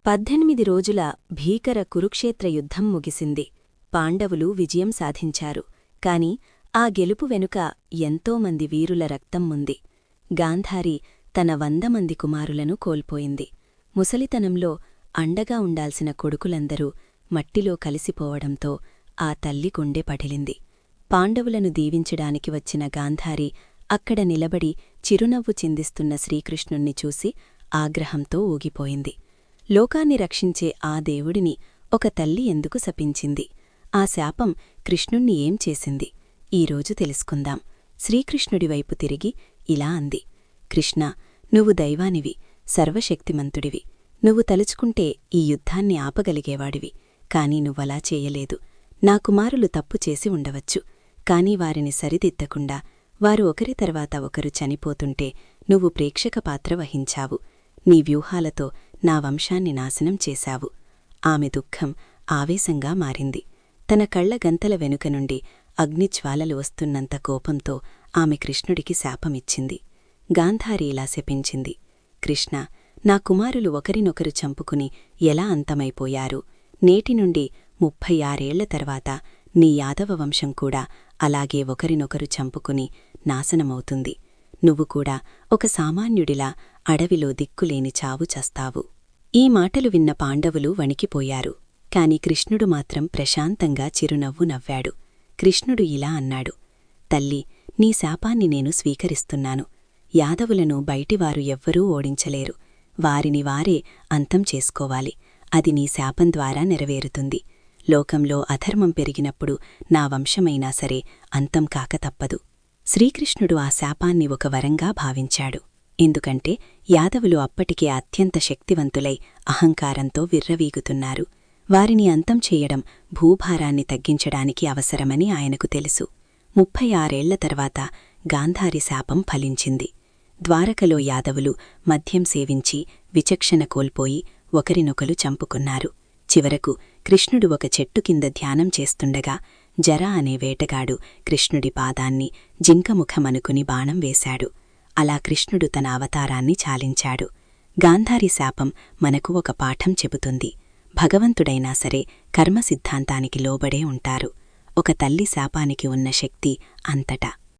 18 రోజుల భీకర కురుక్షేత్ర యుద్ధం ముగిసింది. పాండవులు విజయం సాధించారు. కాని ఆ గెలుపు వెనుక ఎంతోమంది వీరుల రక్తం ఉంది. గాంధారి తన 100 మంది కుమారులను కోల్పోయింది. ముసలితనంలో అండగా ఉండాల్సిన కొడుకులందరూ మట్టిలో కలిసిపోవడంతో ఆ తల్లి గుండె పడిలింది. పాండవులను దీవించడానికి వచ్చిన గాంధారి అక్కడ నిలబడి చిరునవ్వు చిందిస్తున్న శ్రీకృష్ణుణ్ణి చూసి ఆగ్రహంతో ఊగిపోయింది. లోకాన్ని రక్షించే ఆ దేవుడిని ఒక తల్లి ఎందుకు శపించింది? ఆ శాపం కృష్ణుణ్ణి ఏం చేసింది? ఈరోజు తెలుసుకుందాం. శ్రీకృష్ణుడివైపు తిరిగి ఇలా అంది: కృష్ణా, నువ్వు దైవానివి, సర్వశక్తిమంతుడివి. నువ్వు తలుచుకుంటే ఈ యుద్ధాన్ని ఆపగలిగేవాడివి. కాని నువ్వలా చేయలేదు. నా కుమారులు తప్పు చేసి ఉండవచ్చు. కాని వారిని సరిదిద్దకుండా వారు ఒకరి తర్వాత ఒకరు చనిపోతుంటే నువ్వు ప్రేక్షక పాత్ర వహించావు. నీ వ్యూహాలతో నా వంశాన్ని నాశనం చేశావు. ఆమె దుఃఖం ఆవేశంగా మారింది. తన కళ్ల గంతల వెనుక నుండి అగ్నిజ్వాలలు వస్తున్నంత కోపంతో ఆమె కృష్ణుడికి శాపమిచ్చింది. గాంధారి ఇలా శపించింది: కృష్ణ, నా కుమారులు ఒకరినొకరు చంపుకుని ఎలా అంతమైపోయారు? నేటినుండి 36 ఏళ్ల తర్వాత నీ యాదవ వంశం కూడా అలాగే ఒకరినొకరు చంపుకుని నాశనమవుతుంది. నువ్వు కూడా ఒక సామాన్యుడిలా అడవిలో దిక్కులేని చావు చస్తావు. ఈ మాటలు విన్న పాండవులు వణికిపోయారు. కాని కృష్ణుడు మాత్రం ప్రశాంతంగా చిరునవ్వు నవ్వాడు. కృష్ణుడు ఇలా అన్నాడు: తల్లి, నీ శాపాన్ని నేను స్వీకరిస్తున్నాను. యాదవులను బయటివారు ఎవ్వరూ ఓడించలేరు. వారిని వారే అంతం చేసుకోవాలి. అది నీ శాపం ద్వారా నెరవేరుతుంది. లోకంలో అధర్మం పెరిగినప్పుడు నా వంశమైనా సరే అంతం కాక తప్పదు. శ్రీకృష్ణుడు ఆ శాపాన్ని ఒక వరంగా భావించాడు. ఎందుకంటే యాదవులు అప్పటికే అత్యంత శక్తివంతులై అహంకారంతో విర్రవీగుతున్నారు. వారిని అంతం చేయడం భూభారాన్ని తగ్గించడానికి అవసరమని ఆయనకు తెలుసు. 36 ఏళ్ల తర్వాత గాంధారి శాపం ఫలించింది. ద్వారకలో యాదవులు మద్యం సేవించి విచక్షణ కోల్పోయి ఒకరినొకరు చంపుకున్నారు. చివరకు కృష్ణుడు ఒక చెట్టు కింద ధ్యానం చేస్తుండగా జర అనే వేటగాడు కృష్ణుడి పాదాన్ని జింకముఖమనుకుని బాణం వేశాడు. అలా కృష్ణుడు తన అవతారాన్ని చాలించాడు. గాంధారి శాపం మనకు ఒక పాఠం చెబుతుంది. భగవంతుడైనా సరే కర్మ సిద్ధాంతానికి లోబడే ఉంటారు. ఒక తల్లి శాపానికి ఉన్న శక్తి అంతటా.